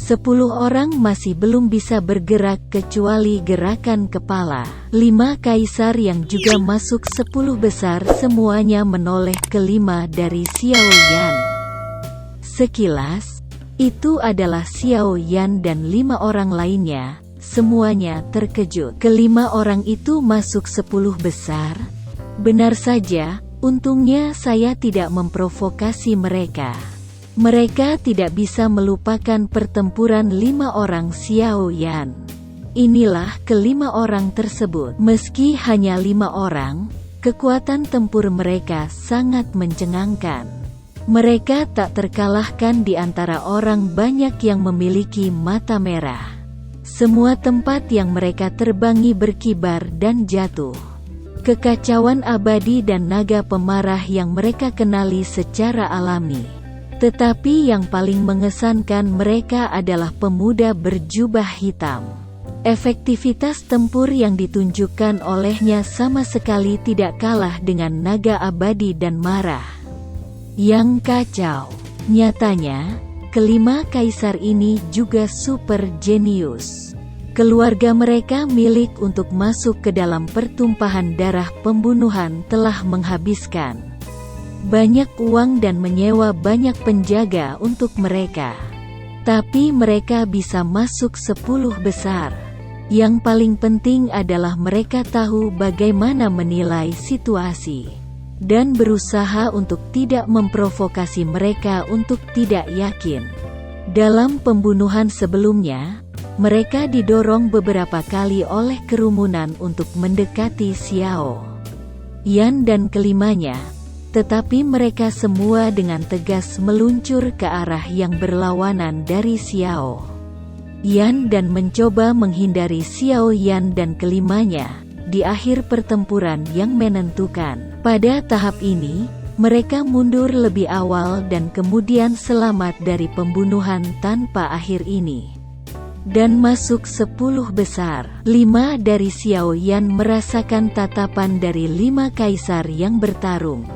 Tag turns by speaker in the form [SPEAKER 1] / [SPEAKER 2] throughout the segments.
[SPEAKER 1] 10 orang masih belum bisa bergerak kecuali gerakan kepala. 5 kaisar yang juga masuk 10 besar semuanya menoleh ke 5 dari Xiao Yan. Sekilas, itu adalah Xiao Yan dan 5 orang lainnya. Semuanya terkejut. Kelima orang itu masuk 10 besar? Benar saja, untungnya saya tidak memprovokasi mereka. Mereka tidak bisa melupakan pertempuran 5 orang Xiao Yan. Inilah kelima orang tersebut. Meski hanya 5 orang, kekuatan tempur mereka sangat mencengangkan. Mereka tak terkalahkan di antara orang banyak yang memiliki mata merah. Semua tempat yang mereka terbangi berkibar dan jatuh. Kekacauan abadi dan naga pemarah yang mereka kenali secara alami. Tetapi yang paling mengesankan mereka adalah pemuda berjubah hitam. Efektivitas tempur yang ditunjukkan olehnya sama sekali tidak kalah dengan naga abadi dan marah. Yang kacau, nyatanya, kelima kaisar ini juga super jenius. Keluarga mereka milik untuk masuk ke dalam pertumpahan darah pembunuhan telah menghabiskan banyak uang dan menyewa banyak penjaga untuk mereka. Tapi mereka bisa masuk 10 besar. Yang paling penting adalah mereka tahu bagaimana menilai situasi dan berusaha untuk tidak memprovokasi mereka untuk tidak yakin. Dalam pembunuhan sebelumnya, mereka didorong beberapa kali oleh kerumunan untuk mendekati Xiao Yan dan kelimanya. Tetapi mereka semua dengan tegas meluncur ke arah yang berlawanan dari Xiao Yan dan mencoba menghindari Xiao Yan dan kelimanya di akhir pertempuran yang menentukan. Pada tahap ini, mereka mundur lebih awal dan kemudian selamat dari pembunuhan tanpa akhir ini. Dan masuk 10 besar. 5 dari Xiao Yan merasakan tatapan dari 5 kaisar yang bertarung.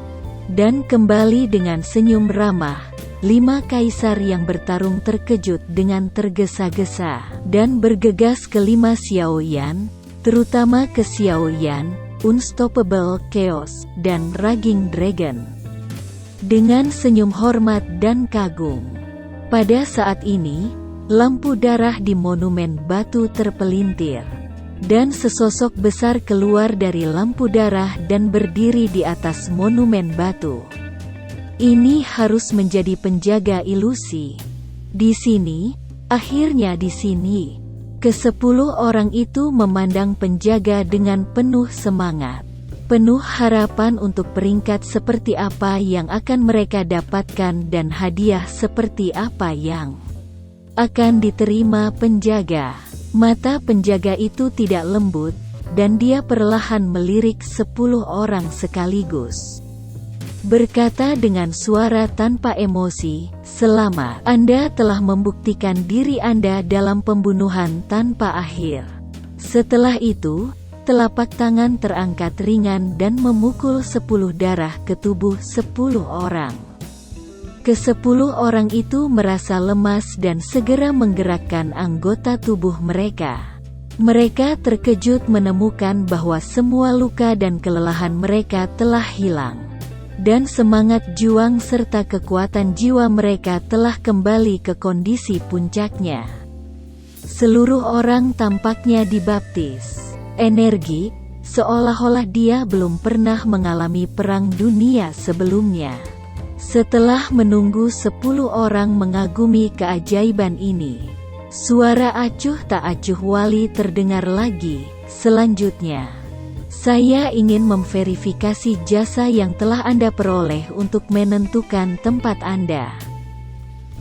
[SPEAKER 1] Dan kembali dengan senyum ramah, 5 kaisar yang bertarung terkejut dengan tergesa-gesa, dan bergegas ke 5 Xiao Yan, terutama ke Xiao Yan, Unstoppable Chaos, dan Raging Dragon. Dengan senyum hormat dan kagum. Pada saat ini, lampu darah di monumen batu terpelintir. Dan sesosok besar keluar dari lampu darah dan berdiri di atas monumen batu. Ini harus menjadi penjaga ilusi. Di sini, akhirnya di sini, ke-10 orang itu memandang penjaga dengan penuh semangat. Penuh harapan untuk peringkat seperti apa yang akan mereka dapatkan dan hadiah seperti apa yang akan diterima penjaga. Mata penjaga itu tidak lembut, dan dia perlahan melirik 10 orang sekaligus. Berkata dengan suara tanpa emosi, "Selamat, Anda telah membuktikan diri Anda dalam pembunuhan tanpa akhir." Setelah itu, telapak tangan terangkat ringan dan memukul 10 darah ke tubuh 10 orang. Ke-10 orang itu merasa lemas dan segera menggerakkan anggota tubuh mereka. Mereka terkejut menemukan bahwa semua luka dan kelelahan mereka telah hilang. Dan semangat juang serta kekuatan jiwa mereka telah kembali ke kondisi puncaknya. Seluruh orang tampaknya dibaptis energi, seolah-olah dia belum pernah mengalami perang dunia sebelumnya. Setelah menunggu 10 orang mengagumi keajaiban ini, suara acuh tak acuh wali terdengar lagi. Selanjutnya, saya ingin memverifikasi jasa yang telah Anda peroleh untuk menentukan tempat Anda.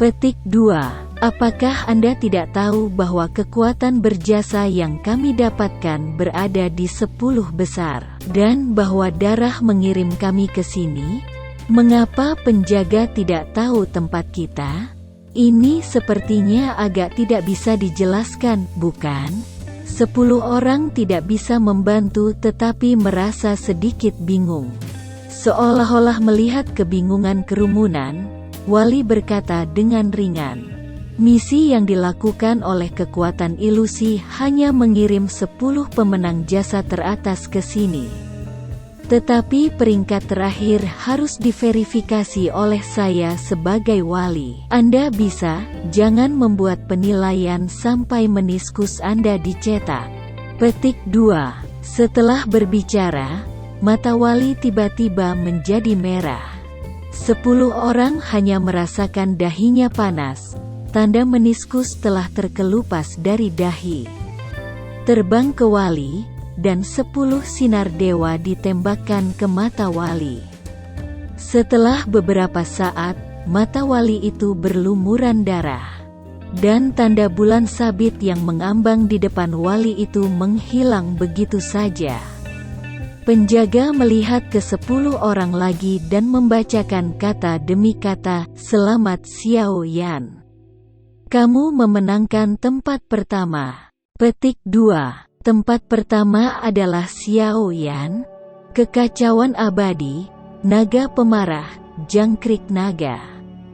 [SPEAKER 1] Petik 2. Apakah Anda tidak tahu bahwa kekuatan berjasa yang kami dapatkan berada di 10 besar, dan bahwa darah mengirim kami ke sini? Mengapa penjaga tidak tahu tempat kita? Ini sepertinya agak tidak bisa dijelaskan, bukan? 10 orang tidak bisa membantu tetapi merasa sedikit bingung. Seolah-olah melihat kebingungan kerumunan, wali berkata dengan ringan, Misi yang dilakukan oleh kekuatan ilusi hanya mengirim 10 pemenang jasa teratas ke sini. Tetapi peringkat terakhir harus diverifikasi oleh saya sebagai wali. Anda bisa, jangan membuat penilaian sampai meniskus Anda dicetak. Petik 2. Setelah berbicara, mata wali tiba-tiba menjadi merah. 10 orang hanya merasakan dahinya panas. Tanda meniskus telah terkelupas dari dahi. Terbang ke wali, dan 10 sinar dewa ditembakkan ke mata wali. Setelah beberapa saat, mata wali itu berlumuran darah. Dan tanda bulan sabit yang mengambang di depan wali itu menghilang begitu saja. Penjaga melihat ke 10 orang lagi dan membacakan kata demi kata, "Selamat Xiao Yan. Kamu memenangkan tempat pertama." Petik 2. Tempat pertama adalah Xiao Yan, kekacauan abadi, naga pemarah, jangkrik naga,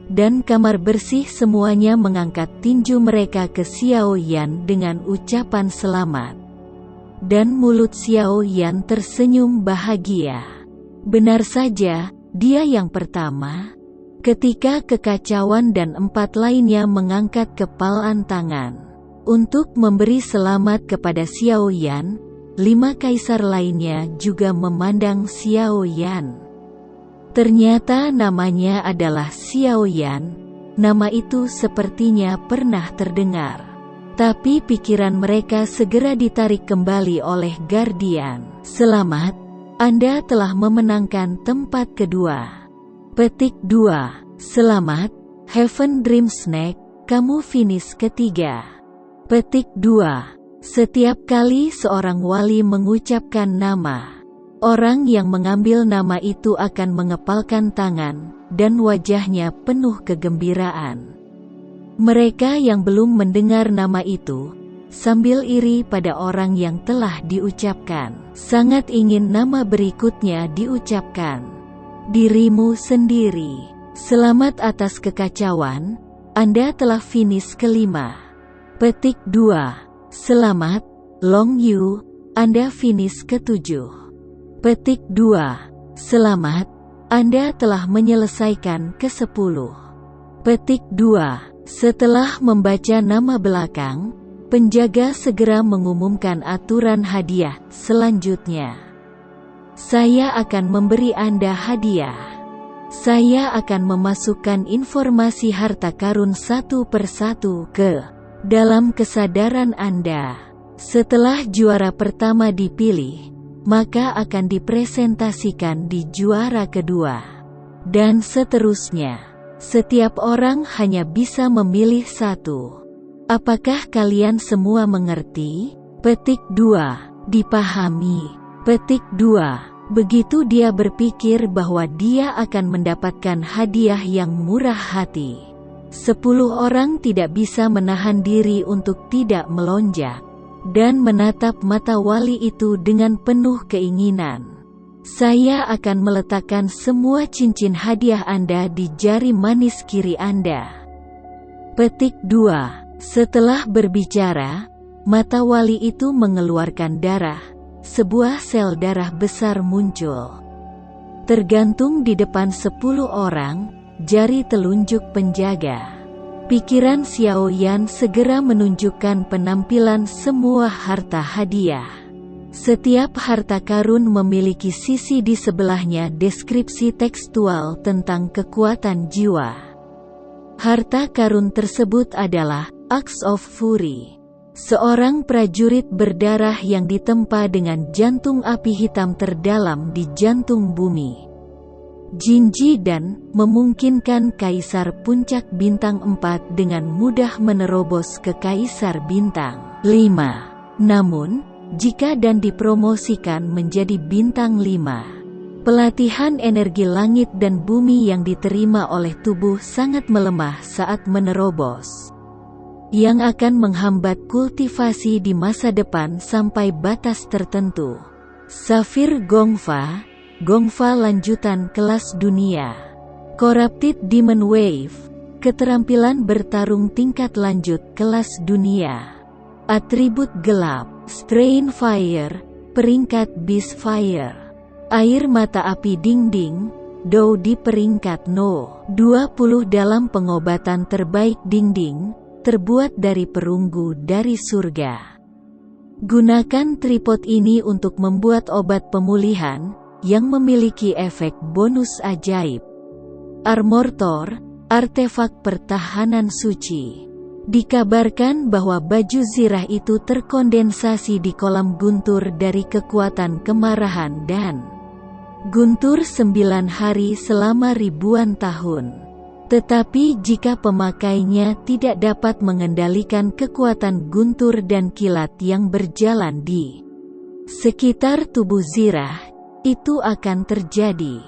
[SPEAKER 1] dan kamar bersih semuanya mengangkat tinju mereka ke Xiao Yan dengan ucapan selamat. Dan mulut Xiao Yan tersenyum bahagia. Benar saja, dia yang pertama. Ketika kekacauan dan 4 lainnya mengangkat kepalan tangan untuk memberi selamat kepada Xiao Yan, 5 kaisar lainnya juga memandang Xiao Yan. Ternyata namanya adalah Xiao Yan. Nama itu sepertinya pernah terdengar. Tapi pikiran mereka segera ditarik kembali oleh Guardian. Selamat, Anda telah memenangkan tempat kedua. Petik 2. Selamat, Heaven Dream Snake, kamu finish ketiga. Petik 2. Setiap kali seorang wali mengucapkan nama, orang yang mengambil nama itu akan mengepalkan tangan, dan wajahnya penuh kegembiraan. Mereka yang belum mendengar nama itu, sambil iri pada orang yang telah diucapkan, sangat ingin nama berikutnya diucapkan. Dirimu sendiri. Selamat atas kekacauan, Anda telah finish kelima. Petik 2. Selamat, Long Yu, Anda finish ketujuh. Petik 2. Selamat, Anda telah menyelesaikan ke-10. Petik 2. Setelah membaca nama belakang, penjaga segera mengumumkan aturan hadiah selanjutnya. Saya akan memberi Anda hadiah. Saya akan memasukkan informasi harta karun satu persatu ke dalam kesadaran Anda. Setelah juara pertama dipilih, maka akan dipresentasikan di juara kedua. Dan seterusnya. Setiap orang hanya bisa memilih satu. Apakah kalian semua mengerti? Petik 2. Dipahami. Petik 2. Begitu dia berpikir bahwa dia akan mendapatkan hadiah yang murah hati. 10 orang tidak bisa menahan diri untuk tidak melonjak dan menatap mata wali itu dengan penuh keinginan. Saya akan meletakkan semua cincin hadiah Anda di jari manis kiri Anda. Petik 2. Setelah berbicara, mata wali itu mengeluarkan darah. Sebuah sel darah besar muncul. Tergantung di depan 10 orang, jari telunjuk penjaga. Pikiran Xiao Yan segera menunjukkan penampilan semua harta hadiah. Setiap harta karun memiliki sisi di sebelahnya deskripsi tekstual tentang kekuatan jiwa. Harta karun tersebut adalah Axe of Fury. Seorang prajurit berdarah yang ditempa dengan jantung api hitam terdalam di jantung bumi. Jinji dan memungkinkan Kaisar Puncak Bintang 4 dengan mudah menerobos ke Kaisar Bintang 5. Namun, jika dan dipromosikan menjadi Bintang 5, pelatihan energi langit dan bumi yang diterima oleh tubuh sangat melemah saat menerobos, yang akan menghambat kultivasi di masa depan sampai batas tertentu. Safir Gongfa, Gongfa lanjutan kelas dunia. Corrupted Demon Wave, Keterampilan bertarung tingkat lanjut kelas dunia. Atribut gelap, Strain Fire, peringkat Beast Fire. Air mata api dinding, Dou di peringkat No. 20 dalam pengobatan terbaik dinding, terbuat dari perunggu dari surga. Gunakan tripod ini untuk membuat obat pemulihan, yang memiliki efek bonus ajaib. Armor Thor, artefak pertahanan suci. Dikabarkan bahwa baju zirah itu terkondensasi di kolam guntur dari kekuatan kemarahan dan guntur 9 hari selama ribuan tahun. Tetapi jika pemakainya tidak dapat mengendalikan kekuatan guntur dan kilat yang berjalan di sekitar tubuh zirah, itu akan terjadi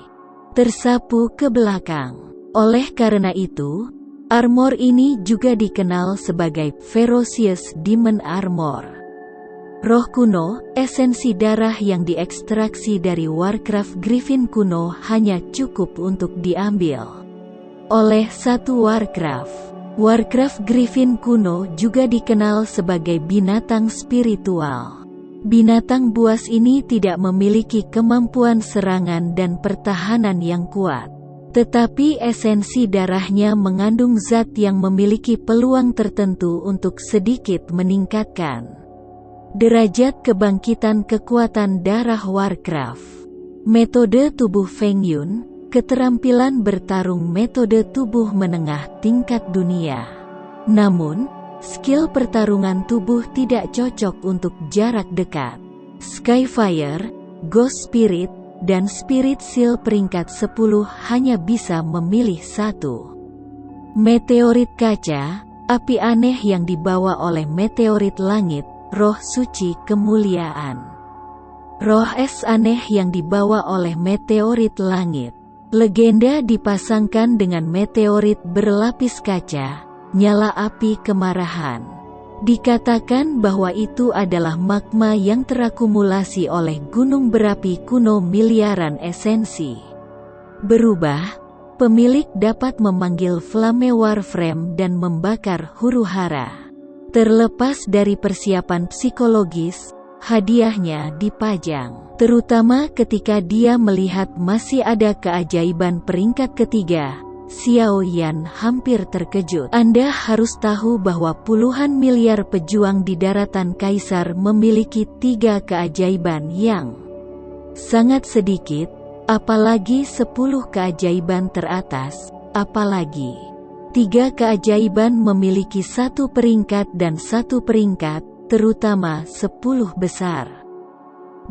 [SPEAKER 1] tersapu ke belakang. Oleh karena itu, armor ini juga dikenal sebagai Ferocious Demon Armor. Roh kuno, esensi darah yang diekstraksi dari Warcraft Griffin kuno hanya cukup untuk diambil oleh satu Warcraft. Warcraft Griffin kuno juga dikenal sebagai binatang spiritual. Binatang buas ini tidak memiliki kemampuan serangan dan pertahanan yang kuat. Tetapi esensi darahnya mengandung zat yang memiliki peluang tertentu untuk sedikit meningkatkan derajat kebangkitan kekuatan darah Warcraft. Metode tubuh Feng Yun, keterampilan bertarung metode tubuh menengah tingkat dunia. Namun, skill pertarungan tubuh tidak cocok untuk jarak dekat. Skyfire, Ghost Spirit, dan Spirit Seal peringkat 10 hanya bisa memilih satu. Meteorit kaca, api aneh yang dibawa oleh meteorit langit, roh suci kemuliaan. Roh es aneh yang dibawa oleh meteorit langit. Legenda dipasangkan dengan meteorit berlapis kaca, nyala api kemarahan. Dikatakan bahwa itu adalah magma yang terakumulasi oleh gunung berapi kuno miliaran esensi. Berubah, pemilik dapat memanggil Flame Warframe dan membakar huru-hara. Terlepas dari persiapan psikologis, hadiahnya dipajang. Terutama ketika dia melihat masih ada keajaiban peringkat ketiga, Xiao Yan hampir terkejut. Anda harus tahu bahwa puluhan miliar pejuang di daratan Kaisar memiliki 3 keajaiban yang sangat sedikit, apalagi 10 keajaiban teratas, apalagi 3 keajaiban memiliki 1 peringkat dan 1 peringkat, terutama 10 besar.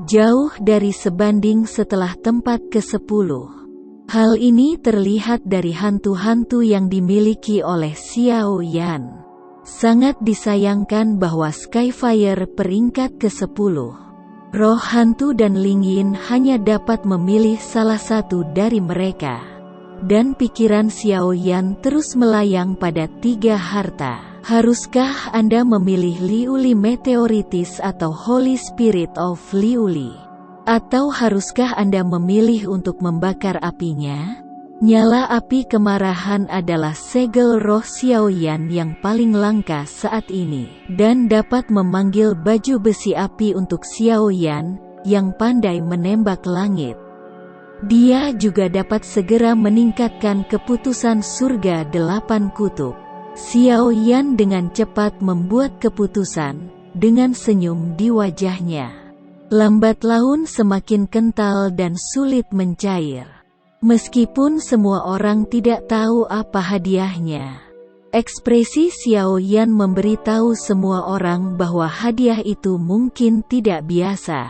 [SPEAKER 1] Jauh dari sebanding setelah tempat ke-10. Hal ini terlihat dari hantu-hantu yang dimiliki oleh Xiao Yan. Sangat disayangkan bahwa Skyfire peringkat ke-10. Roh hantu dan Ling Yin hanya dapat memilih salah satu dari mereka. Dan pikiran Xiao Yan terus melayang pada 3 harta. Haruskah Anda memilih Liuli Meteoritis atau Holy Spirit of Liuli? Atau haruskah Anda memilih untuk membakar apinya? Nyala api kemarahan adalah segel roh Xiao Yan yang paling langka saat ini. Dan dapat memanggil baju besi api untuk Xiao Yan, yang pandai menembak langit. Dia juga dapat segera meningkatkan keputusan surga 8 kutub. Xiao Yan dengan cepat membuat keputusan, dengan senyum di wajahnya. Lambat laun semakin kental dan sulit mencair. Meskipun semua orang tidak tahu apa hadiahnya. Ekspresi Xiao Yan memberitahu semua orang bahwa hadiah itu mungkin tidak biasa.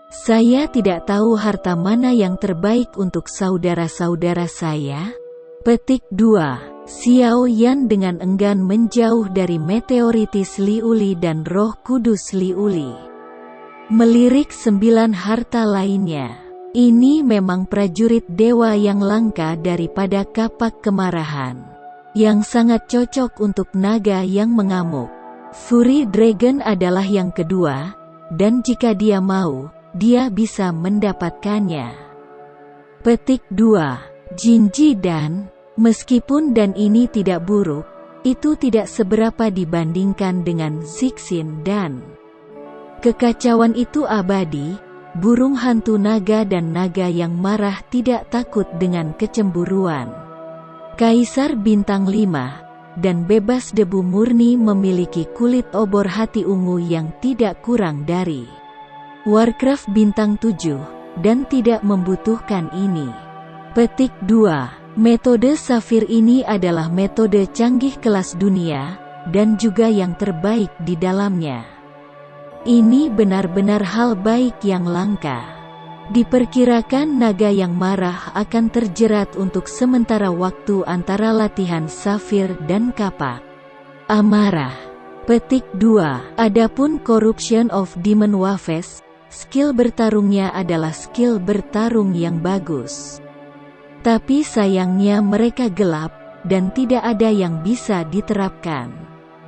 [SPEAKER 1] Saya tidak tahu harta mana yang terbaik untuk saudara-saudara saya. Petik 2. Xiao Yan dengan enggan menjauh dari Meteoritis Liuli dan Roh Kudus Liuli. Melirik 9 harta lainnya. Ini memang prajurit dewa yang langka daripada kapak kemarahan. Yang sangat cocok untuk naga yang mengamuk. Fury Dragon adalah yang kedua, dan jika dia mau, dia bisa mendapatkannya. Petik 2. Jinji dan Meskipun dan ini tidak buruk, itu tidak seberapa dibandingkan dengan Zixin dan kekacauan itu abadi. Burung hantu naga dan naga yang marah tidak takut dengan kecemburuan. Kaisar Bintang 5 dan Bebas Debu murni memiliki kulit obor hati ungu yang tidak kurang dari Warcraft Bintang 7 dan tidak membutuhkan ini. Petik 2. Metode Safir ini adalah metode canggih kelas dunia dan juga yang terbaik di dalamnya. Ini benar-benar hal baik yang langka. Diperkirakan naga yang marah akan terjerat untuk sementara waktu antara latihan Safir dan Kapak Amarah. Petik 2. Adapun Corruption of Demon Waves, skill bertarungnya adalah skill bertarung yang bagus. Tapi sayangnya mereka gelap, dan tidak ada yang bisa diterapkan.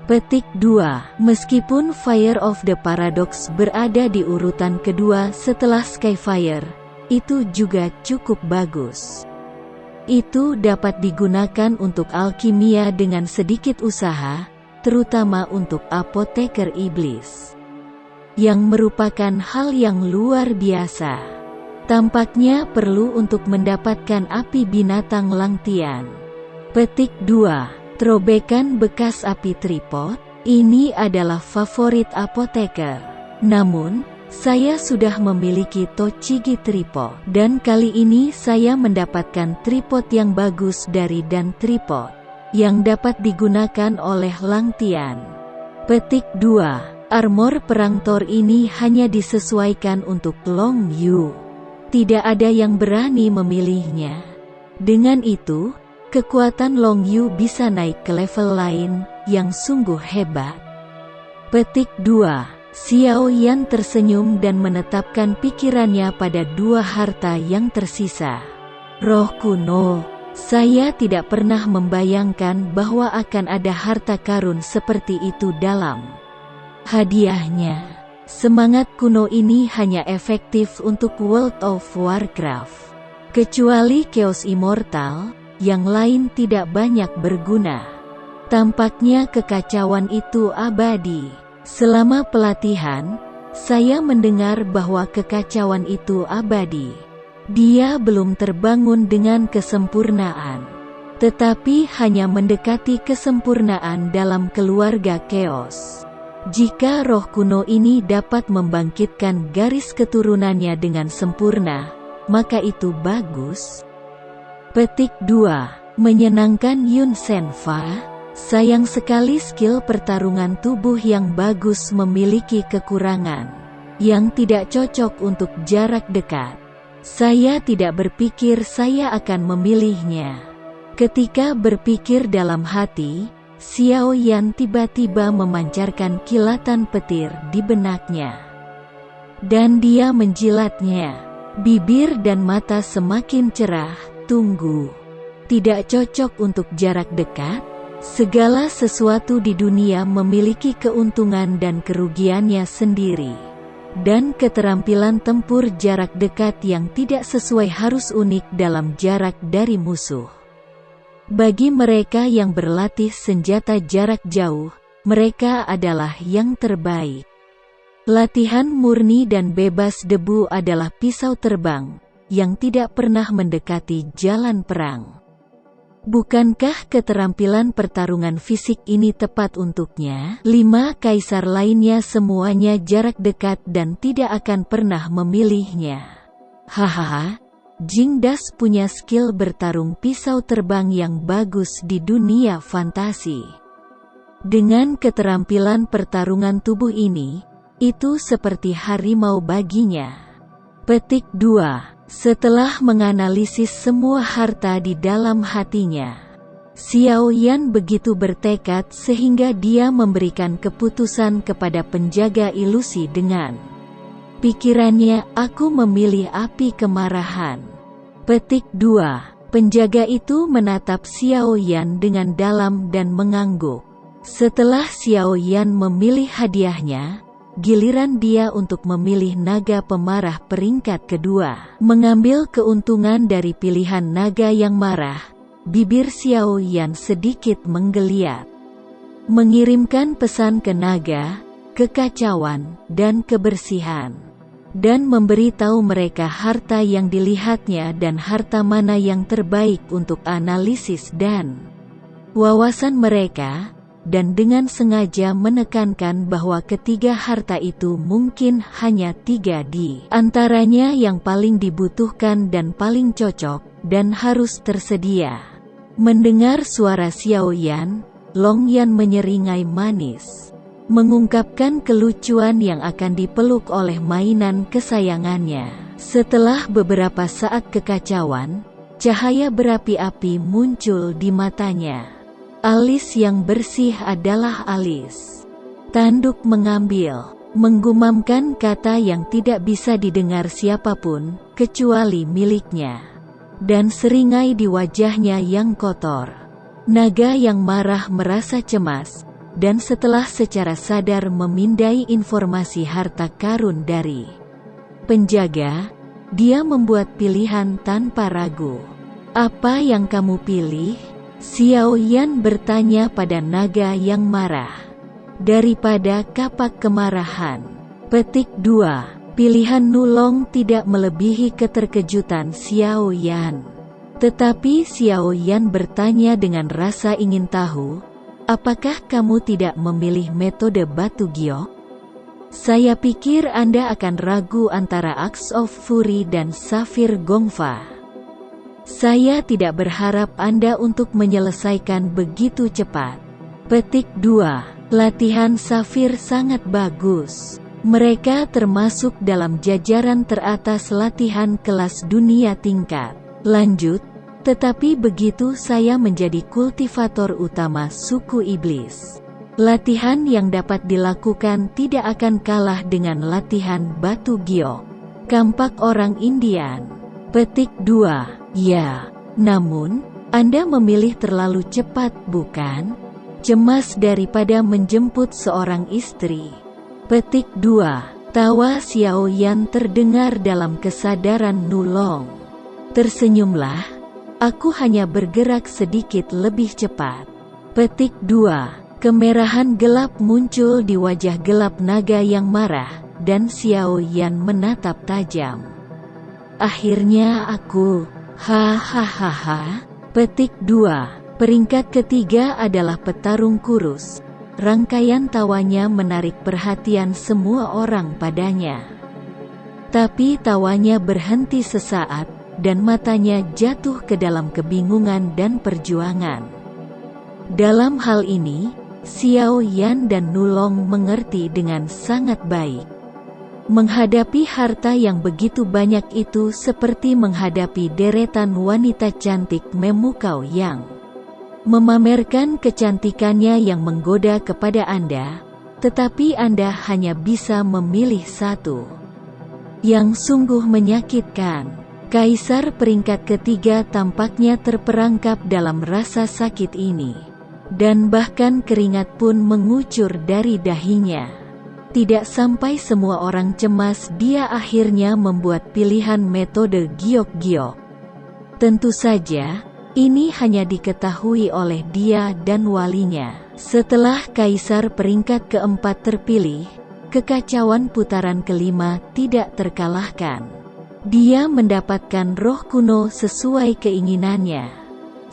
[SPEAKER 1] Petik 2. Meskipun Fire of the Paradox berada di urutan kedua setelah Skyfire, itu juga cukup bagus. Itu dapat digunakan untuk alkimia dengan sedikit usaha, terutama untuk apoteker iblis, yang merupakan hal yang luar biasa. Tampaknya perlu untuk mendapatkan api binatang Langtian. Petik 2. Trobekan bekas api tripod, ini adalah favorit apoteker. Namun, saya sudah memiliki Tochigi tripod, dan kali ini saya mendapatkan tripod yang bagus dari dan tripod, yang dapat digunakan oleh Langtian. Petik 2. Armor perang Thor ini hanya disesuaikan untuk Long Yu. Tidak ada yang berani memilihnya. Dengan itu, kekuatan Long Yu bisa naik ke level lain, yang sungguh hebat. Petik 2. Xiao Yan tersenyum dan menetapkan pikirannya pada dua harta yang tersisa. Roh kuno. Saya tidak pernah membayangkan bahwa akan ada harta karun seperti itu dalam hadiahnya. Semangat kuno ini hanya efektif untuk World of Warcraft. Kecuali Chaos Immortal, yang lain tidak banyak berguna. Tampaknya kekacauan itu abadi. Selama pelatihan, saya mendengar bahwa kekacauan itu abadi. Dia belum terbangun dengan kesempurnaan, tetapi hanya mendekati kesempurnaan dalam keluarga Chaos. Jika roh kuno ini dapat membangkitkan garis keturunannya dengan sempurna, maka itu bagus. Petik 2. Menyenangkan Yun Senfa. Sayang sekali skill pertarungan tubuh yang bagus memiliki kekurangan, yang tidak cocok untuk jarak dekat. Saya tidak berpikir saya akan memilihnya. Ketika berpikir dalam hati, Xiao Yan tiba-tiba memancarkan kilatan petir di benaknya. Dan dia menjilatnya. Bibir dan mata semakin cerah. Tunggu. Tidak cocok untuk jarak dekat? Segala sesuatu di dunia memiliki keuntungan dan kerugiannya sendiri. Dan keterampilan tempur jarak dekat yang tidak sesuai harus unik dalam jarak dari musuh. Bagi mereka yang berlatih senjata jarak jauh, mereka adalah yang terbaik. Latihan murni dan bebas debu adalah pisau terbang yang tidak pernah mendekati jalan perang. Bukankah keterampilan pertarungan fisik ini tepat untuknya? 5 kaisar lainnya semuanya jarak dekat dan tidak akan pernah memilihnya. Hahaha, Jingdas punya skill bertarung pisau terbang yang bagus di dunia fantasi. Dengan keterampilan pertarungan tubuh ini, itu seperti harimau baginya. Petik 2. Setelah menganalisis semua harta di dalam hatinya, Xiao Yan begitu bertekad sehingga dia memberikan keputusan kepada penjaga ilusi dengan pikirannya, aku memilih api kemarahan. Petik 2. Penjaga itu menatap Xiao Yan dengan dalam dan mengangguk. Setelah Xiao Yan memilih hadiahnya, giliran dia untuk memilih naga pemarah peringkat kedua. Mengambil keuntungan dari pilihan naga yang marah, Bibir Xiao Yan sedikit menggeliat. Mengirimkan pesan ke naga, kekacauan, dan kebersihan. Dan memberitahu mereka harta yang dilihatnya dan harta mana yang terbaik untuk analisis dan wawasan mereka, dan dengan sengaja menekankan bahwa ketiga harta itu mungkin hanya 3 di antaranya yang paling dibutuhkan dan paling cocok, dan harus tersedia. Mendengar suara Xiao Yan, Long Yan menyeringai manis, mengungkapkan kelucuan yang akan dipeluk oleh mainan kesayangannya. Setelah beberapa saat kekacauan, cahaya berapi-api muncul di matanya. Alis yang bersih adalah alis tanduk mengambil, menggumamkan kata yang tidak bisa didengar siapapun, kecuali miliknya. Dan seringai di wajahnya yang kotor. Naga yang marah merasa cemas, dan setelah secara sadar memindai informasi harta karun dari penjaga, dia membuat pilihan tanpa ragu. Apa yang kamu pilih? Xiao Yan bertanya pada naga yang marah. Daripada kapak kemarahan. Petik 2. Pilihan Nulong tidak melebihi keterkejutan Xiao Yan. Tetapi Xiao Yan bertanya dengan rasa ingin tahu, apakah kamu tidak memilih metode batu giok? Saya pikir Anda akan ragu antara Axe of Fury dan Safir Gongfa. Saya tidak berharap Anda untuk menyelesaikan begitu cepat. Petik 2. Latihan Safir sangat bagus. Mereka termasuk dalam jajaran teratas latihan kelas dunia tingkat lanjut, tetapi begitu saya menjadi kultivator utama suku iblis, latihan yang dapat dilakukan tidak akan kalah dengan latihan batu giok. Kampak orang Indian. Petik 2. Ya, namun, Anda memilih terlalu cepat, bukan? Cemas daripada menjemput seorang istri. Petik 2. Tawa Xiao Yan terdengar dalam kesadaran Nulong. Tersenyumlah, aku hanya bergerak sedikit lebih cepat. Petik 2. Kemerahan gelap muncul di wajah gelap naga yang marah, dan Xiao Yan menatap tajam. Akhirnya aku, hahaha. Petik 2. Peringkat ketiga adalah petarung kurus. Rangkaian tawanya menarik perhatian semua orang padanya. Tapi tawanya berhenti sesaat, dan matanya jatuh ke dalam kebingungan dan perjuangan. Dalam hal ini, Xiao Yan dan Nulong mengerti dengan sangat baik. Menghadapi harta yang begitu banyak itu seperti menghadapi deretan wanita cantik memukau yang memamerkan kecantikannya yang menggoda kepada Anda, tetapi Anda hanya bisa memilih satu. Yang sungguh menyakitkan. Kaisar peringkat ketiga tampaknya terperangkap dalam rasa sakit ini. Dan bahkan keringat pun mengucur dari dahinya. Tidak sampai semua orang cemas dia akhirnya membuat pilihan metode giok-giok. Tentu saja, ini hanya diketahui oleh dia dan walinya. Setelah kaisar peringkat keempat terpilih, kekacauan putaran kelima tidak terkalahkan. Dia mendapatkan roh kuno sesuai keinginannya.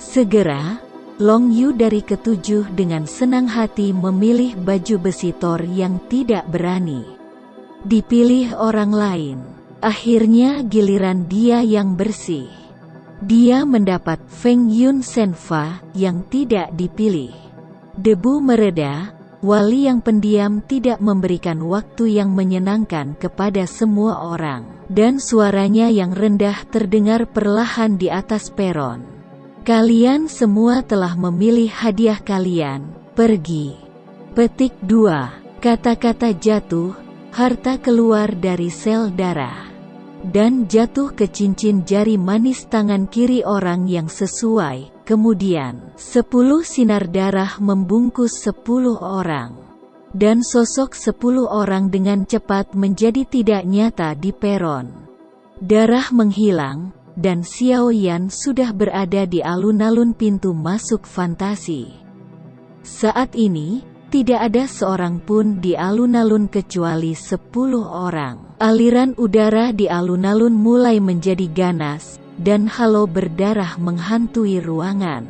[SPEAKER 1] Segera, Long Yu dari ketujuh dengan senang hati memilih baju besi Thor yang tidak berani dipilih orang lain. Akhirnya giliran dia yang bersih. Dia mendapat Feng Yun Senfa yang tidak dipilih. Debu mereda, wali yang pendiam tidak memberikan waktu yang menyenangkan kepada semua orang, dan suaranya yang rendah terdengar perlahan di atas peron. Kalian semua telah memilih hadiah kalian, pergi. Petik 2. Kata-kata jatuh, harta keluar dari sel darah. Dan jatuh ke cincin jari manis tangan kiri orang yang sesuai. Kemudian, 10 sinar darah membungkus 10 orang. Dan sosok 10 orang dengan cepat menjadi tidak nyata di peron. Darah menghilang, dan Xiao Yan sudah berada di alun-alun pintu masuk fantasi. Saat ini, tidak ada seorang pun di alun-alun kecuali 10 orang. Aliran udara di alun-alun mulai menjadi ganas, dan halo berdarah menghantui ruangan.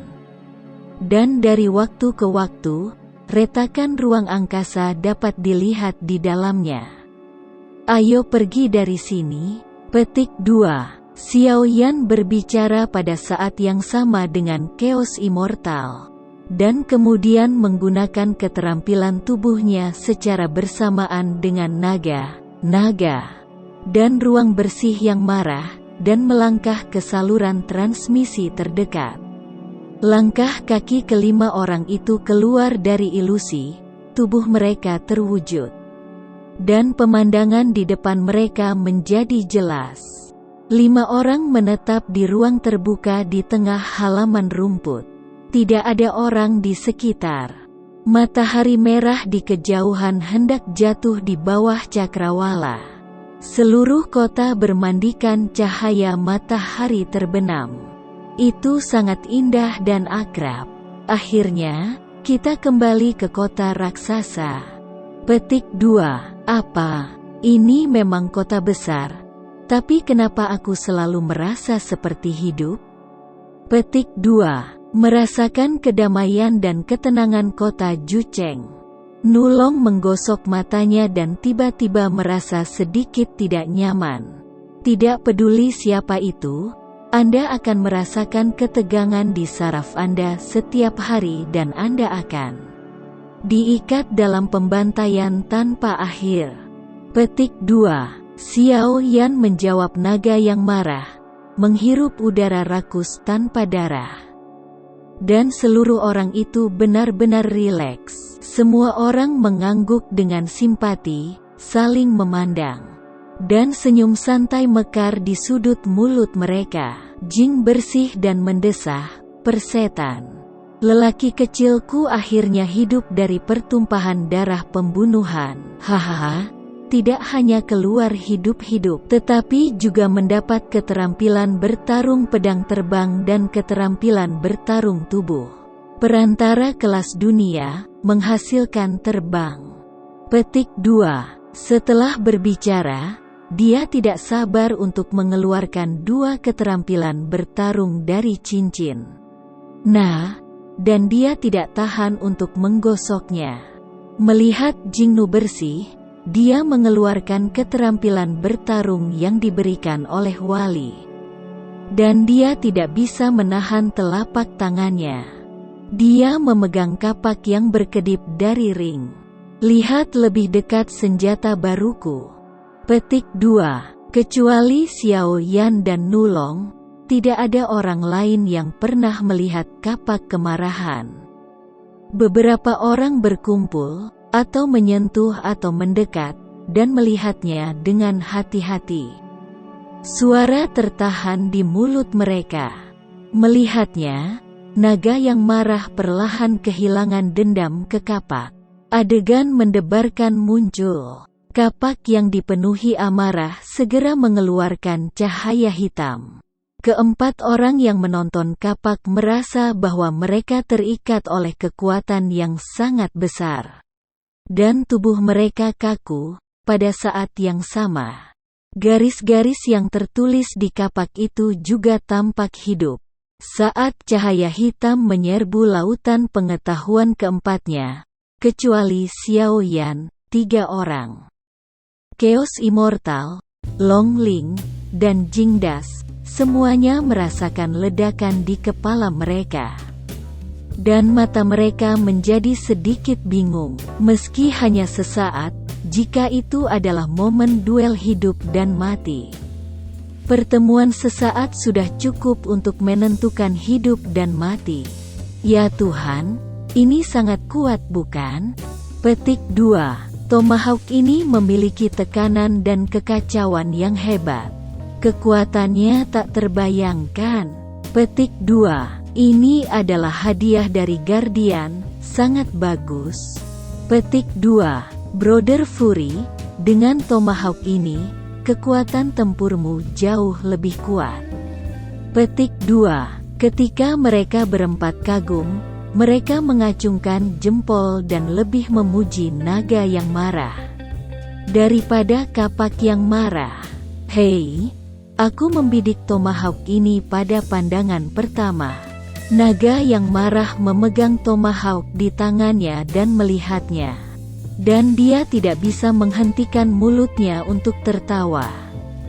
[SPEAKER 1] Dan dari waktu ke waktu, retakan ruang angkasa dapat dilihat di dalamnya. Ayo pergi dari sini, petik 2. Xiao Yan berbicara pada saat yang sama dengan Chaos Immortal, dan kemudian menggunakan keterampilan tubuhnya secara bersamaan dengan naga, dan ruang bersih yang marah, dan melangkah ke saluran transmisi terdekat. Langkah kaki kelima orang itu keluar dari ilusi, tubuh mereka terwujud. Dan pemandangan di depan mereka menjadi jelas. 5 orang menetap di ruang terbuka di tengah halaman rumput. Tidak ada orang di sekitar. Matahari merah di kejauhan hendak jatuh di bawah cakrawala. Seluruh kota bermandikan cahaya matahari terbenam. Itu sangat indah dan akrab. Akhirnya, kita kembali ke kota raksasa. Petik 2. Apa? Ini memang kota besar. Tapi kenapa aku selalu merasa seperti hidup? Petik 2. Merasakan kedamaian dan ketenangan kota Jucheng. Nulong menggosok matanya dan tiba-tiba merasa sedikit tidak nyaman. Tidak peduli siapa itu, Anda akan merasakan ketegangan di saraf Anda setiap hari dan Anda akan diikat dalam pembantaian tanpa akhir. Petik 2. Xiao Yan menjawab naga yang marah, menghirup udara rakus tanpa darah. Dan seluruh orang itu benar-benar rileks. Semua orang mengangguk dengan simpati, saling memandang. Dan senyum santai mekar di sudut mulut mereka. Jing bersih dan mendesah, persetan. Lelaki kecilku akhirnya hidup dari pertumpahan darah pembunuhan. Hahaha. Tidak hanya keluar hidup-hidup, tetapi juga mendapat keterampilan bertarung pedang terbang dan keterampilan bertarung tubuh. Perantara kelas dunia, menghasilkan terbang. Petik 2. Setelah berbicara, dia tidak sabar untuk mengeluarkan 2 keterampilan bertarung dari cincin. Nah, dan dia tidak tahan untuk menggosoknya. Melihat Jingnu bersih, dia mengeluarkan keterampilan bertarung yang diberikan oleh wali. Dan dia tidak bisa menahan telapak tangannya. Dia memegang kapak yang berkedip dari ring. Lihat lebih dekat senjata baruku. Petik 2. Kecuali Xiao Yan dan Nulong, tidak ada orang lain yang pernah melihat kapak kemarahan. Beberapa orang berkumpul, atau menyentuh atau mendekat, dan melihatnya dengan hati-hati. Suara tertahan di mulut mereka. Melihatnya, naga yang marah perlahan kehilangan dendam ke kapak. Adegan mendebarkan muncul. Kapak yang dipenuhi amarah segera mengeluarkan cahaya hitam. Keempat orang yang menonton kapak merasa bahwa mereka terikat oleh kekuatan yang sangat besar. Dan tubuh mereka kaku, pada saat yang sama. Garis-garis yang tertulis di kapak itu juga tampak hidup. Saat cahaya hitam menyerbu lautan pengetahuan keempatnya, kecuali Xiao Yan, 3 orang. Chaos Immortal, Long Ling, dan Jingdas, semuanya merasakan ledakan di kepala mereka. Dan mata mereka menjadi sedikit bingung, meski hanya sesaat, jika itu adalah momen duel hidup dan mati. Pertemuan sesaat sudah cukup untuk menentukan hidup dan mati. Ya Tuhan, ini sangat kuat bukan? Petik 2. Tomahawk ini memiliki tekanan dan kekacauan yang hebat. Kekuatannya tak terbayangkan. Petik 2. Ini adalah hadiah dari Guardian, sangat bagus. Petik 2. Brother Fury, dengan Tomahawk ini, kekuatan tempurmu jauh lebih kuat. Petik 2. Ketika mereka berempat kagum, mereka mengacungkan jempol dan lebih memuji naga yang marah daripada kapak yang marah. Hei, aku membidik tomahawk ini pada pandangan pertama. Naga yang marah memegang tomahawk di tangannya dan melihatnya. Dan dia tidak bisa menghentikan mulutnya untuk tertawa.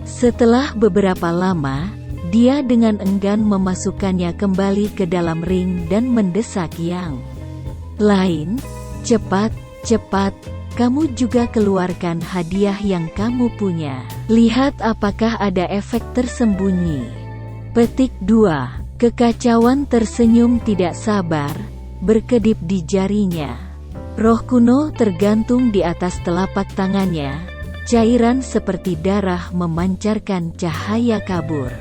[SPEAKER 1] Setelah beberapa lama, dia dengan enggan memasukkannya kembali ke dalam ring dan mendesak yang lain. Cepat, cepat, kamu juga keluarkan hadiah yang kamu punya. Lihat apakah ada efek tersembunyi. Petik 2. Kekacauan tersenyum tidak sabar, berkedip di jarinya. Roh kuno tergantung di atas telapak tangannya, cairan seperti darah memancarkan cahaya kabur.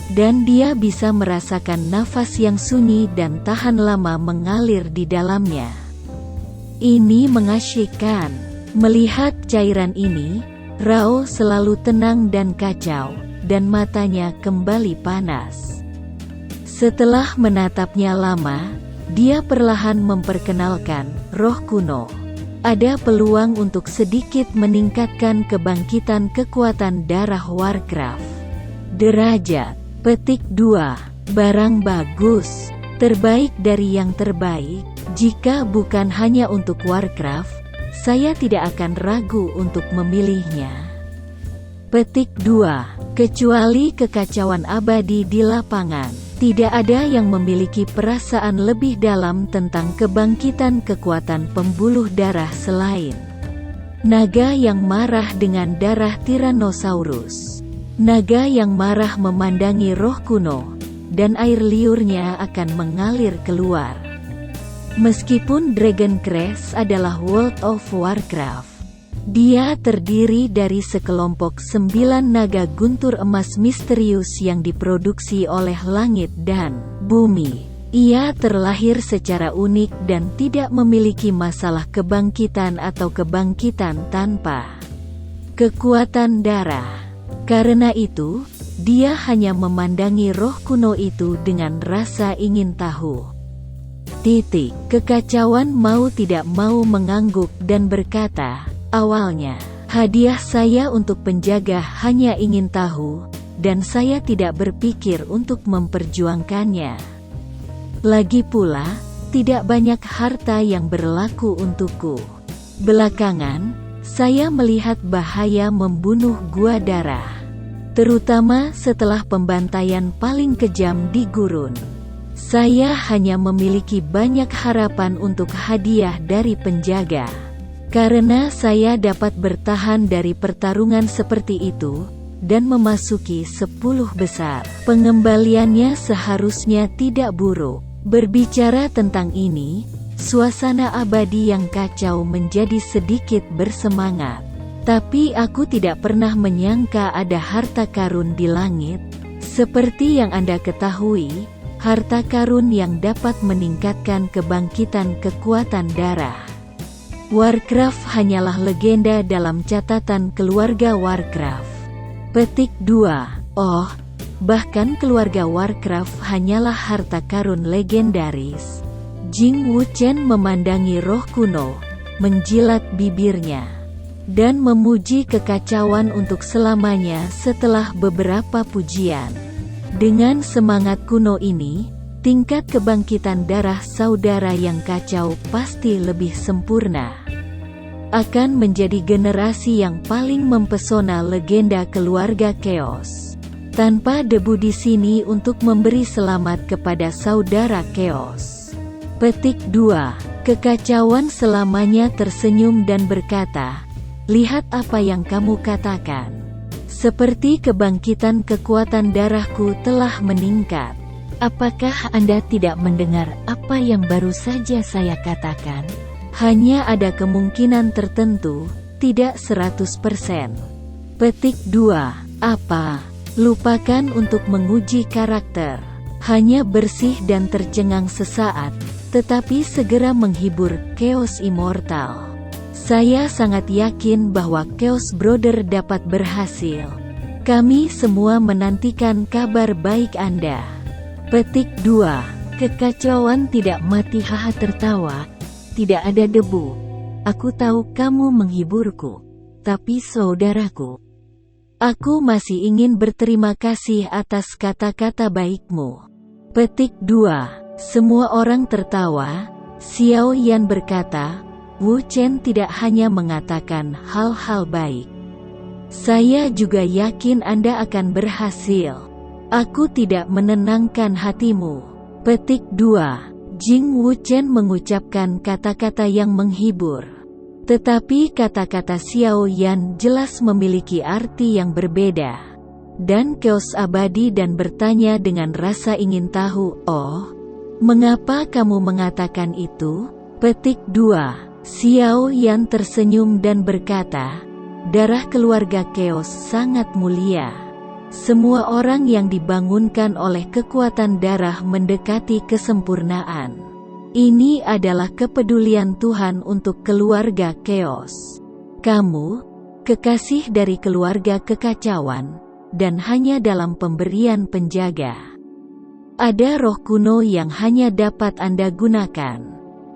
[SPEAKER 1] Dan dia bisa merasakan nafas yang sunyi dan tahan lama mengalir di dalamnya. Ini mengasyikkan. Melihat cairan ini, Rao selalu tenang dan kacau, dan matanya kembali panas. Setelah menatapnya lama, dia perlahan memperkenalkan roh kuno. Ada peluang untuk sedikit meningkatkan kebangkitan kekuatan darah Warcraft. Derajat. Petik 2. Barang bagus. Terbaik dari yang terbaik. Jika bukan hanya untuk Warcraft, saya tidak akan ragu untuk memilihnya. Petik 2. Kecuali kekacauan abadi di lapangan, tidak ada yang memiliki perasaan lebih dalam tentang kebangkitan kekuatan pembuluh darah selain naga yang marah dengan darah Tyrannosaurus. Naga yang marah memandangi roh kuno, dan air liurnya akan mengalir keluar. Meskipun Dragon Crest adalah World of Warcraft, dia terdiri dari sekelompok 9 naga guntur emas misterius yang diproduksi oleh langit dan bumi. Ia terlahir secara unik dan tidak memiliki masalah kebangkitan atau kebangkitan tanpa kekuatan darah. Karena itu, dia hanya memandangi roh kuno itu dengan rasa ingin tahu. Kekacauan mau tidak mau mengangguk dan berkata, awalnya, hadiah saya untuk penjaga hanya ingin tahu, dan saya tidak berpikir untuk memperjuangkannya. Lagi pula, tidak banyak harta yang berlaku untukku. Belakangan, saya melihat bahaya membunuh gua darah, terutama setelah pembantaian paling kejam di gurun. Saya hanya memiliki banyak harapan untuk hadiah dari penjaga. Karena saya dapat bertahan dari pertarungan seperti itu, dan memasuki 10 besar. Pengembaliannya seharusnya tidak buruk. Berbicara tentang ini, suasana abadi yang kacau menjadi sedikit bersemangat. Tapi aku tidak pernah menyangka ada harta karun di langit. Seperti yang Anda ketahui, harta karun yang dapat meningkatkan kebangkitan kekuatan darah. Warcraft hanyalah legenda dalam catatan keluarga Warcraft. Petik 2. Oh, bahkan keluarga Warcraft hanyalah harta karun legendaris. Jing Wuchen memandangi roh kuno, menjilat bibirnya, dan memuji kekacauan untuk selamanya setelah beberapa pujian. Dengan semangat kuno ini, tingkat kebangkitan darah saudara yang kacau pasti lebih sempurna. Akan menjadi generasi yang paling mempesona legenda keluarga Chaos. Tanpa debu di sini untuk memberi selamat kepada saudara Chaos. Petik 2. Kekacauan selamanya tersenyum dan berkata, lihat apa yang kamu katakan. Seperti kebangkitan kekuatan darahku telah meningkat. Apakah Anda tidak mendengar apa yang baru saja saya katakan? Hanya ada kemungkinan tertentu, tidak 100%. Petik 2. Apa? Lupakan untuk menguji karakter. Hanya bersih dan tercengang sesaat, tetapi segera menghibur Chaos Immortal. Saya sangat yakin bahwa Chaos Brother dapat berhasil. Kami semua menantikan kabar baik Anda. Petik 2. Kekacauan tidak mati. Haha tertawa. Tidak ada debu. Aku tahu kamu menghiburku. Tapi saudaraku, aku masih ingin berterima kasih atas kata-kata baikmu. Petik 2. Semua orang tertawa. Xiao Yan berkata, Wu Chen tidak hanya mengatakan hal-hal baik. Saya juga yakin Anda akan berhasil. Aku tidak menenangkan hatimu. Petik 2. Jing Wu Chen mengucapkan kata-kata yang menghibur. Tetapi kata-kata Xiao Yan jelas memiliki arti yang berbeda. Dan Keos abadi dan bertanya dengan rasa ingin tahu, oh, mengapa kamu mengatakan itu? Petik 2. Xiao Yan tersenyum dan berkata, darah keluarga Keos sangat mulia. Semua orang yang dibangunkan oleh kekuatan darah mendekati kesempurnaan. Ini adalah kepedulian Tuhan untuk keluarga Keos. Kamu, kekasih dari keluarga kekacauan, dan hanya dalam pemberian penjaga. Ada roh kuno yang hanya dapat Anda gunakan.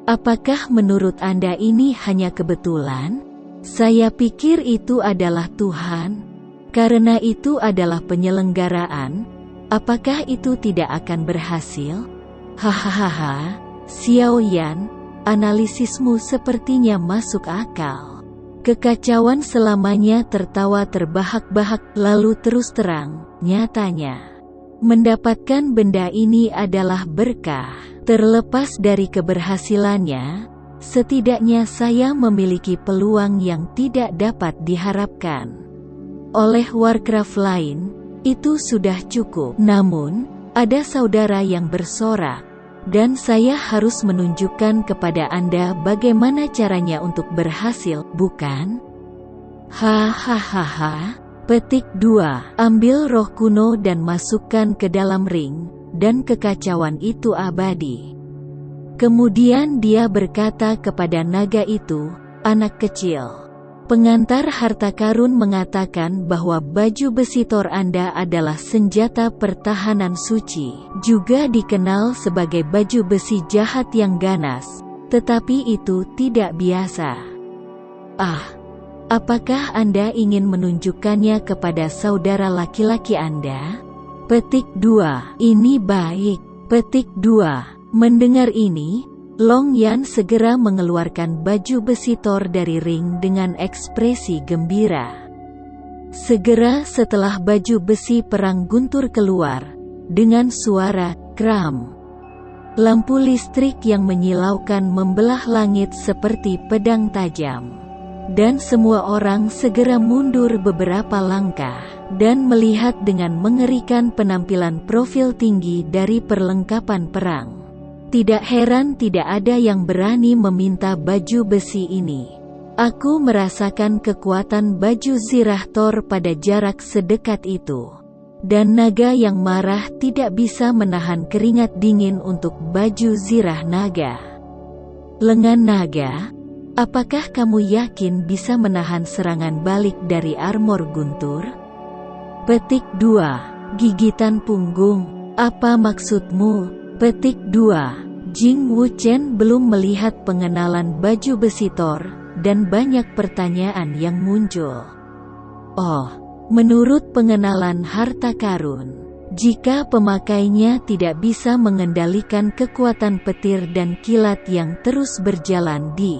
[SPEAKER 1] Apakah menurut Anda ini hanya kebetulan? Saya pikir itu adalah Tuhan. Karena itu adalah penyelenggaraan. Apakah itu tidak akan berhasil? Hahaha, Xiao Yan, analisismu sepertinya masuk akal. Kekacauan selamanya tertawa terbahak-bahak, lalu terus terang, nyatanya mendapatkan benda ini adalah berkah. Terlepas dari keberhasilannya, setidaknya saya memiliki peluang yang tidak dapat diharapkan oleh Warcraft lain. Itu sudah cukup. Namun, ada saudara yang bersorak, dan saya harus menunjukkan kepada Anda bagaimana caranya untuk berhasil, bukan? Hahaha. Petik 2. Ambil roh kuno dan masukkan ke dalam ring, dan kekacauan itu abadi. Kemudian dia berkata kepada naga itu, anak kecil, pengantar harta karun mengatakan bahwa baju besi Thor Anda adalah senjata pertahanan suci, juga dikenal sebagai baju besi jahat yang ganas, tetapi itu tidak biasa. Apakah Anda ingin menunjukkannya kepada saudara laki-laki Anda? Petik 2. Ini baik. Petik 2. Mendengar ini, Long Yan segera mengeluarkan baju besi Thor dari ring dengan ekspresi gembira. Segera setelah baju besi perang guntur keluar, dengan suara kram, lampu listrik yang menyilaukan membelah langit seperti pedang tajam. Dan semua orang segera mundur beberapa langkah, dan melihat dengan mengerikan penampilan profil tinggi dari perlengkapan perang. Tidak heran tidak ada yang berani meminta baju besi ini. Aku merasakan kekuatan baju zirah Thor pada jarak sedekat itu. Dan naga yang marah tidak bisa menahan keringat dingin untuk baju zirah naga. Lengan naga, apakah kamu yakin bisa menahan serangan balik dari armor guntur? Petik 2. Gigitan punggung. Apa maksudmu? Petik 2. Jing Wu Chen belum melihat pengenalan baju besi Thor, dan banyak pertanyaan yang muncul. Oh, menurut pengenalan harta karun, jika pemakainya tidak bisa mengendalikan kekuatan petir dan kilat yang terus berjalan di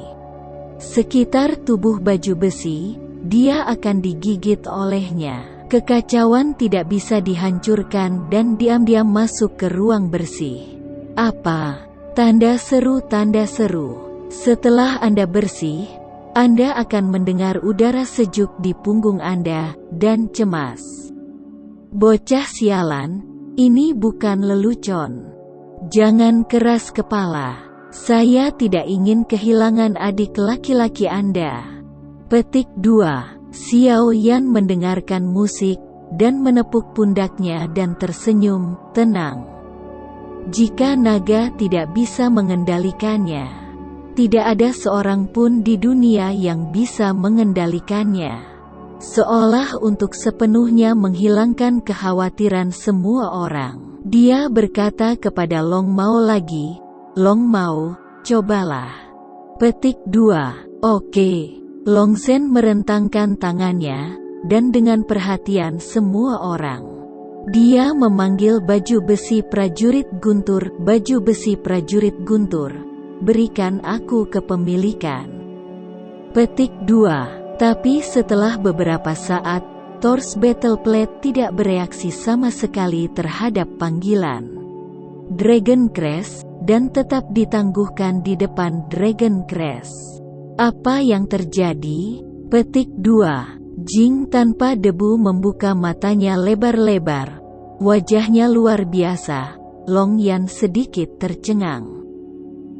[SPEAKER 1] sekitar tubuh baju besi, dia akan digigit olehnya. Kekacauan tidak bisa dihancurkan dan diam-diam masuk ke ruang bersih. Apa? Tanda seru, tanda seru. Setelah Anda bersih, Anda akan mendengar udara sejuk di punggung Anda, dan cemas. Bocah sialan, ini bukan lelucon. Jangan keras kepala. Saya tidak ingin kehilangan adik laki-laki Anda. Petik 2. Xiao Yan mendengarkan musik, dan menepuk pundaknya dan tersenyum, tenang. Jika naga tidak bisa mengendalikannya, tidak ada seorang pun di dunia yang bisa mengendalikannya. seolah untuk sepenuhnya menghilangkan kekhawatiran semua orang. Dia berkata kepada Long Mao lagi, "Long Mao, cobalah." Petik 2. Oke. Long Zhen merentangkan tangannya, dan dengan perhatian semua orang, dia memanggil baju besi prajurit guntur, "Baju besi prajurit guntur, berikan aku kepemilikan." Petik 2. Tapi setelah beberapa saat, Thor's Battle Plate tidak bereaksi sama sekali terhadap panggilan Dragon Crest, dan tetap ditangguhkan di depan Dragon Crest. Apa yang terjadi? Petik 2. Jing tanpa debu membuka matanya lebar-lebar. Wajahnya luar biasa. Long Yan sedikit tercengang.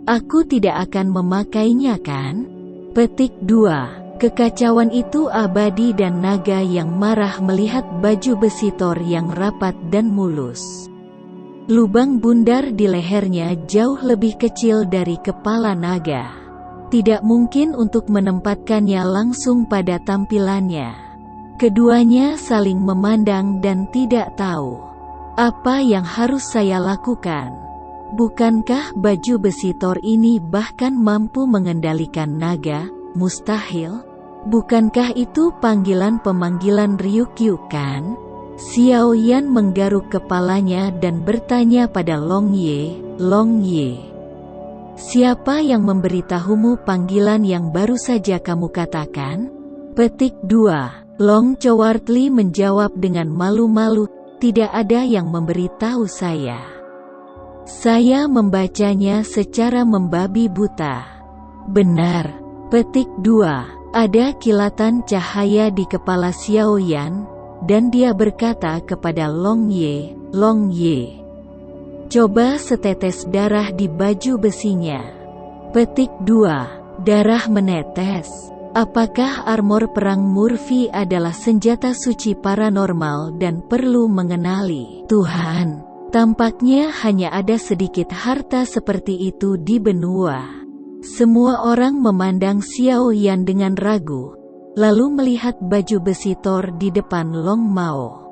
[SPEAKER 1] "Aku tidak akan memakainya, kan?" Petik 2. Kekacauan itu abadi dan naga yang marah melihat baju besi Thor yang rapat dan mulus. Lubang bundar di lehernya jauh lebih kecil dari kepala naga. Tidak mungkin untuk menempatkannya langsung pada tampilannya. Keduanya saling memandang dan tidak tahu apa yang harus saya lakukan. Bukankah baju besi Thor ini bahkan mampu mengendalikan naga? Mustahil. Bukankah itu pemanggilan Ryukyu, kan? Xiao Yan menggaruk kepalanya dan bertanya pada Long Ye, "Long Ye, siapa yang memberitahumu panggilan yang baru saja kamu katakan?" Petik 2. Long Cowartli menjawab dengan malu-malu, "Tidak ada yang memberitahu saya. Saya membacanya secara membabi buta." "Benar." Petik 2. Ada kilatan cahaya di kepala Xiao Yan, dan dia berkata kepada Long Ye, "Long Ye, coba setetes darah di baju besinya." Petik 2. Darah menetes. Apakah armor perang Murphy adalah senjata suci paranormal dan perlu mengenali? Tuhan, tampaknya hanya ada sedikit harta seperti itu di benua. Semua orang memandang Xiao Yan dengan ragu, lalu melihat baju besi Thor di depan Long Mao.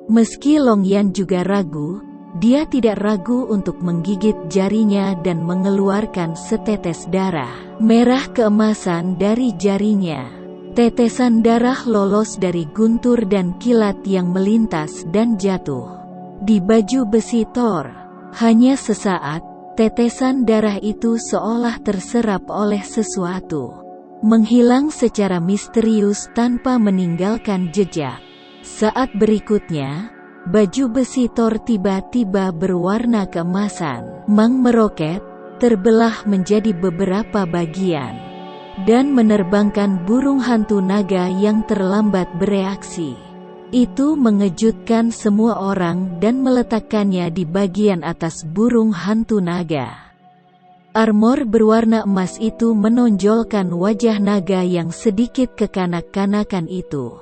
[SPEAKER 1] Meski Long Yan juga ragu, dia tidak ragu untuk menggigit jarinya dan mengeluarkan setetes darah merah keemasan dari jarinya. Tetesan darah lolos dari guntur dan kilat yang melintas dan jatuh di baju besi Thor. Hanya sesaat, tetesan darah itu seolah terserap oleh sesuatu, menghilang secara misterius tanpa meninggalkan jejak. Saat berikutnya, baju besi Thor tiba-tiba berwarna keemasan, meroket, terbelah menjadi beberapa bagian, dan menerbangkan burung hantu naga yang terlambat bereaksi. Itu mengejutkan semua orang dan meletakkannya di bagian atas burung hantu naga. Armor berwarna emas itu menonjolkan wajah naga yang sedikit kekanak-kanakan itu.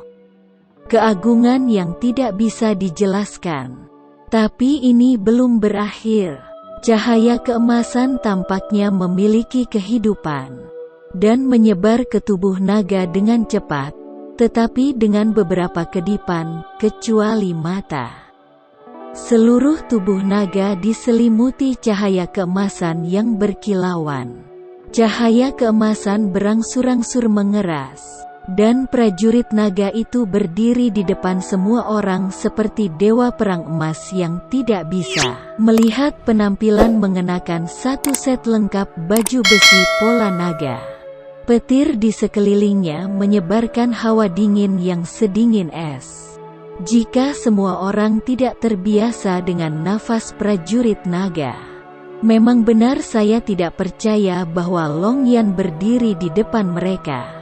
[SPEAKER 1] Keagungan yang tidak bisa dijelaskan. Tapi ini belum berakhir. Cahaya keemasan tampaknya memiliki kehidupan dan menyebar ke tubuh naga dengan cepat, tetapi dengan beberapa kedipan, kecuali mata. Seluruh tubuh naga diselimuti cahaya keemasan yang berkilauan. Cahaya keemasan berangsur-angsur mengeras, dan prajurit naga itu berdiri di depan semua orang seperti dewa perang emas yang tidak bisa melihat penampilan mengenakan satu set lengkap baju besi pola naga. Petir di sekelilingnya menyebarkan hawa dingin yang sedingin es. Jika semua orang tidak terbiasa dengan nafas prajurit naga, memang benar saya tidak percaya bahwa Long Yan berdiri di depan mereka.